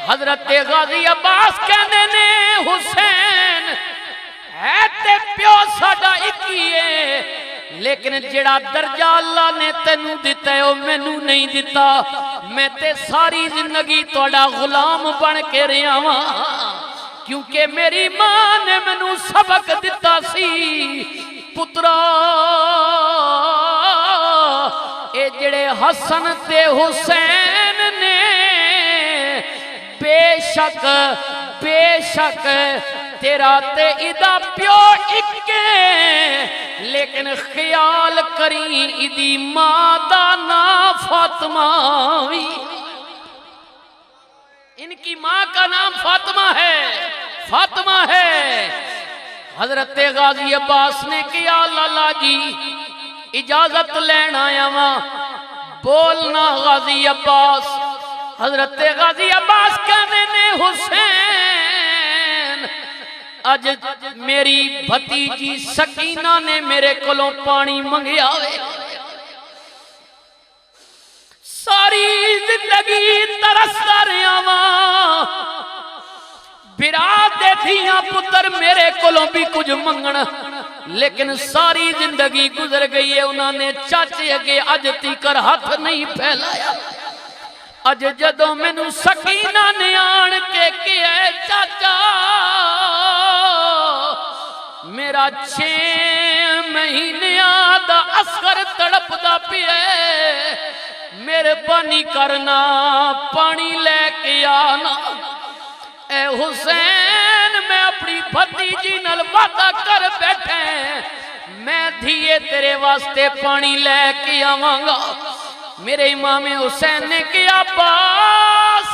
حضرت غازی عباس کہنے نے حسین ہے تے پیو ساڈا ایک ہی ہے، لیکن جڑا درجہ اللہ نے تینوں دیتا ہے وہ مینوں نہیں دیتا، میں تے ساری زندگی تہاڈا غلام بن کے رہیا ہاں، کیونکہ میری ماں نے مینوں سبق دیتا سی پترا اے جڑے حسن تے حسین نے بے شک تیرا تے ادا پیو ایک لیکن خیال کری ادی ماں دا نام فاطمہ ہوئی، ان کی ماں کا نام فاطمہ ہے۔ حضرت غازی عباس نے کیا لالا جی اجازت لین آیا ماں، بولنا غازی عباس۔ حضرت غازی عباس کہنے نے حسین اج میری بھتیجی سکینہ نے میرے کولوں پانی منگیا ہوئے، ساری زندگی ترستا رہیا ماں، برا دے دھیاں پتر میرے کولوں بھی کچھ منگنا، لیکن ساری زندگی گزر گئی ہے، انہوں نے چاچے اگے اج تیکر ہاتھ نہیں پھیلایا۔ اج جدوں مینوں سکینہ نے آن کے کیا چاچا میرا 6 مہینیاں دا اصغر تڑپ دا پیے، مہربانی کرنا پانی لے کے آنا۔ اے حسین میں اپنی بھتیجی نال وعدہ کر بیٹھے میں دھیے تیرے واسطے پانی لے کے آواں گا۔ میرے امام حسین نے کیا عباس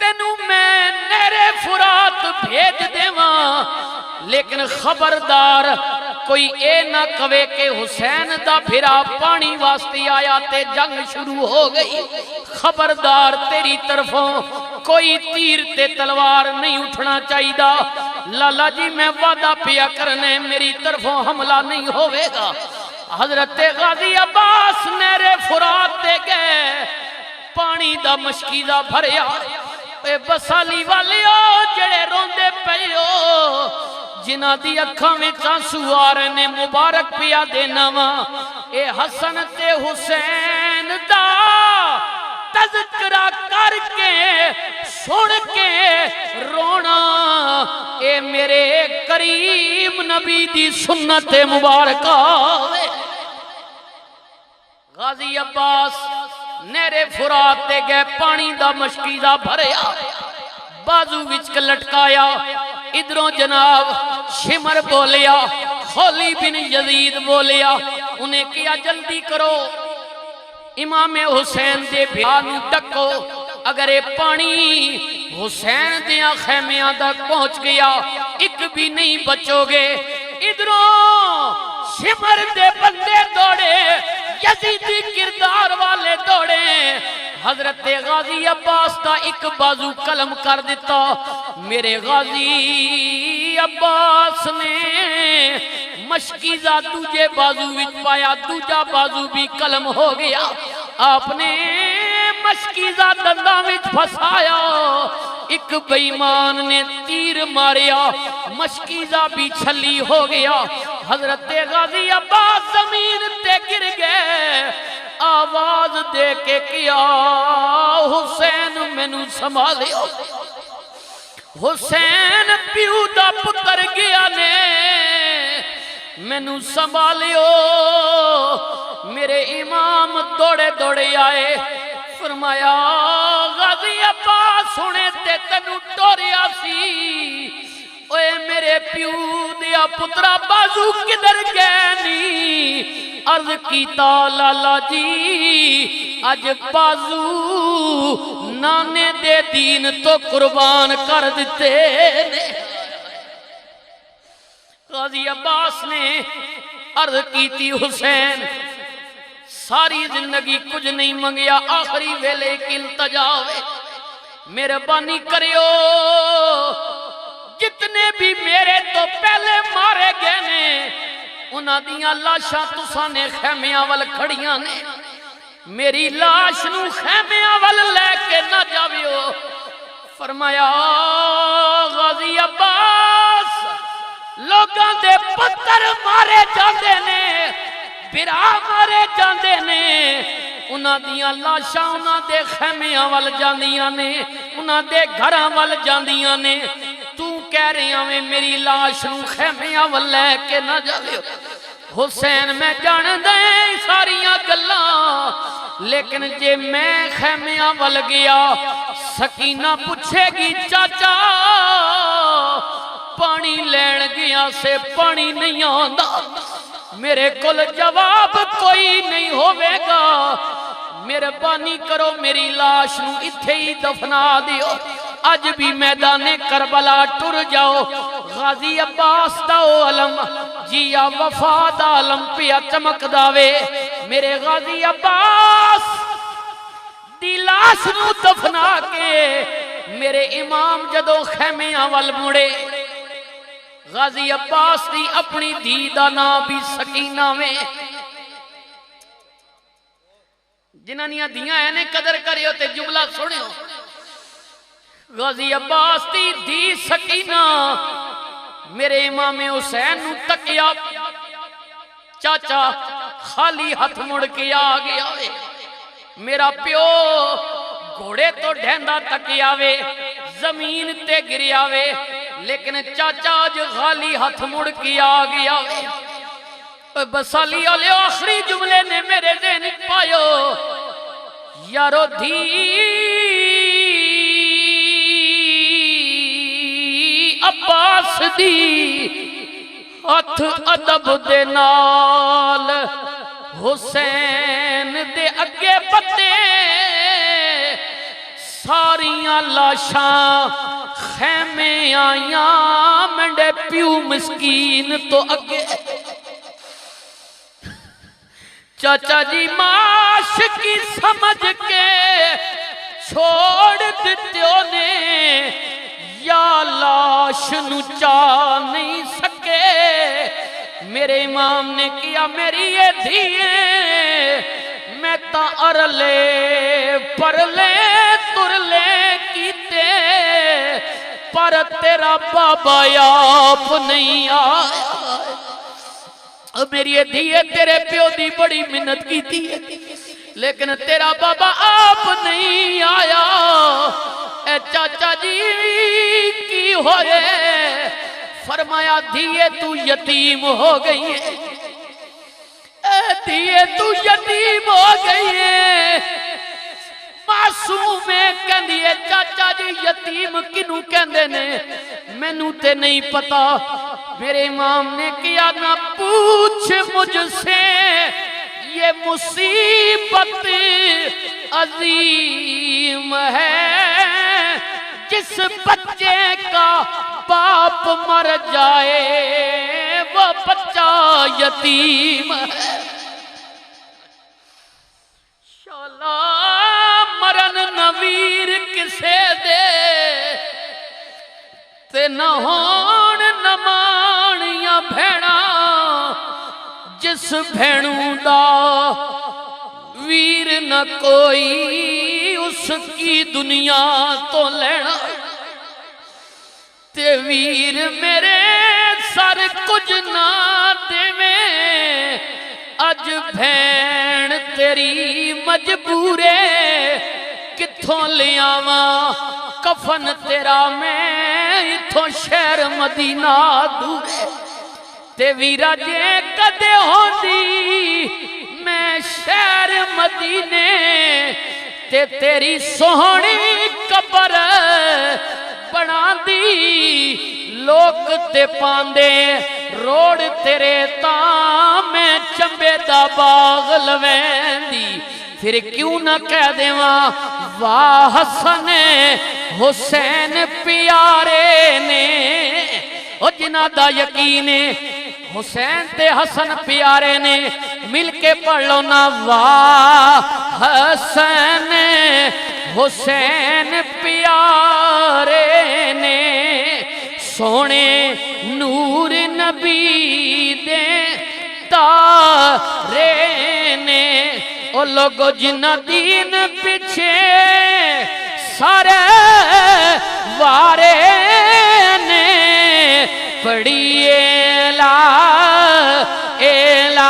تینوں میں نہرِ فرات بھیج دیواں، لیکن خبردار کوئی اے نہ کہے کہ حسین دا بھرا پانی واسطے آیا تے جنگ شروع ہو گئی، خبردار تیری طرفوں کوئی تیر تے تلوار نہیں اٹھنا چاہیے، لالا جی میں وعدہ پیا کرنے میری طرفوں حملہ نہیں ہوئے گا۔ حضرت غازی عباس نہرِ فرات دے گئے، پانی دا مشکیزہ بھریا، اے بسالی والیو جڑے روندے پیو جنہ دی اکھاں وچ آنسو آ رہے نے مبارک پیا دینا وا، اے حسن تے حسین دا تذکرہ کر کے سن کے رونا، اے میرے کریم نبی دی سنت مبارکہ۔ غازی عباس نہرِ فرات تے گئے، پانی دا مشکیزہ بھریا، بازو وچ لٹکایا، ادھروں جناب شمر بولیا، خولی بن یزید بولیا، انہیں کیا جلدی کرو امام حسین دے بھیانو ڈکو، اگر یہ پانی حسین دیاں خیمیاں تک پہنچ گیا ایک بھی نہیں بچو گے۔ ادھروں شمر دے بندے دوڑے، یزیدی کردار والے دوڑے، حضرت غازی عباس کا ایک بازو قلم کر دیتا، میرے غازی عباس نے مشکیزہ دوجے بازو وچ پایا، دوجا بازو بھی قلم ہو گیا، آپ نے مشکیزہ دنداں وچ پھسایا، ایک بیمان نے تیر ماریا، مشکیزہ بھی چھلی ہو گیا، حضرت غازی عباس زمین تے گر گئے، آواز دے کے کیا حسین مینوں سنبھالیو، حسین پیو دا پتر گیا نے مینوں سنبھالیو۔ میرے امام دوڑے دوڑے آئے، فرمایا غازی عباس سنے تے تینوں ٹوریا سی، اوے میرے پیو دیا پترا بازو کدھر گئے نی؟ عرض کیتا لالا جی اج بازو نانے دے دین تو قربان کر دیتے نے۔ غازی عباس نے عرض کیتی حسین ساری زندگی کچھ نہیں منگیا، آخری ویلے کی التجا ہوئے، مہربانی کریو جتنے بھی میرے تو پہلے مارے گئے نے انہاں دیاں لاشاں تساں نے خیمیاں وال کھڑیاں نے، میری لاش نو خیمیاں وال لے کے نہ جاویو، فرمایا غازی عباس لوگاں دے پتر مارے جاندے نے برا مارے جاندے نے انہاں دیاں لاشاں انہاں دے خیمیاں وال جاندیاں نے انہاں دے گھراں وال جاندیاں نے تو کہہ رہے ہیں میری لاش نو خیمیاں وال لے کے نہ جاوے حسین میں جان دیں ساریاں گلاں لیکن جے میں خیمیاں وال گیا سکینہ پوچھے گی چاچا پانی لین گیا سے پانی نہیں آندا میرے کل جواب کوئی نہیں ہوئے گا مہربانی کرو میری لاش نو اتھے ہی دفنا دیو اج بھی میدان کربلا ٹر جاؤ غازی عباس دا علم جیا وفا دا علم پیا چمک داوے میرے غازی عباس دی لاش نو دفنا کے میرے امام جدو خیمیاں وال مڑے غازی عباس دی اپنی دھی دا نام بھی سکینہ میں جنہاں نیاں دیاں ہیں نے قدر کریو تے جملہ سنے ہو غازی عباس دی دھی سکینہ میرے امام حسین نو تکیا چاچا خالی ہتھ مڑ کے آ گیا وے میرا پیو گھوڑے تو ڈھیندا تکیا وے زمین تے گریا وے لیکن چاچا آج خالی ہتھ مڑ کے آ گیا وے بسالی والے آخری جملے نے میرے ذہن پایو یارو دھی عباس دی ہتھ ادب دے نال حسین دے اگے پتے ساریاں لاشاں خیمے آیاں منڈے پیو مسکین تو اگے چاچا جی معاش کی سمجھ کے چھوڑ دیتیوں نے یا لاش نو چاہ نہیں سکے میرے امام نے کیا میری یہ دھیے میں تا ارلے پرلے ترلے کیتے پر تیرا بابا آپ نہیں آیا میری یہ دھیے تیرے پیو دی بڑی منت کی تھی لیکن تیرا بابا آپ نہیں آیا اے چاچا جی کی ہوئے فرمایا دھیے تو یتیم ہو گئی ہے اے دھیے تو یتیم ہو گئی ہے معصوم کہندی ہے چاچا جی یتیم کنوں کہندے نے مینوں تے نہیں پتا میرے امام نے کیا نہ پوچھ مجھ سے یہ مصیبت عظیم ہے جس بچے کا باپ مر جائے وہ بچہ یتیم ہے شالا مرن نویر کسے دے تے نہ ہون نمانیاں بھیڑا جس بھیڑوں دا ویر نہ کوئی اس کی دنیا تو لینا تے ویر میرے سر کچھ نہ دے میں اج بھین تیری مجبورے کتھوں لیاواں کفن تیرا میں اتھوں شہر مدینہ دورے تے ویرا جے کدے ہوندی میں شہر مدینے تے تیری سوہنی قبر بنا دی لوگ تے پاندے روڑ تیرے تاں میں چمبے دا باغ لوین دی پھر کیوں نہ کہہ دیواں واہ حسن حسین پیارے نے او جنہ دا یقین حسین تے حسن پیارے نے مل کے پڑھ لو نا واہ حسن حسین پیارے نے سونے نور نبی دے تارے نے او لوگو جنہ دین پیچھے سارے پڑھی اے لا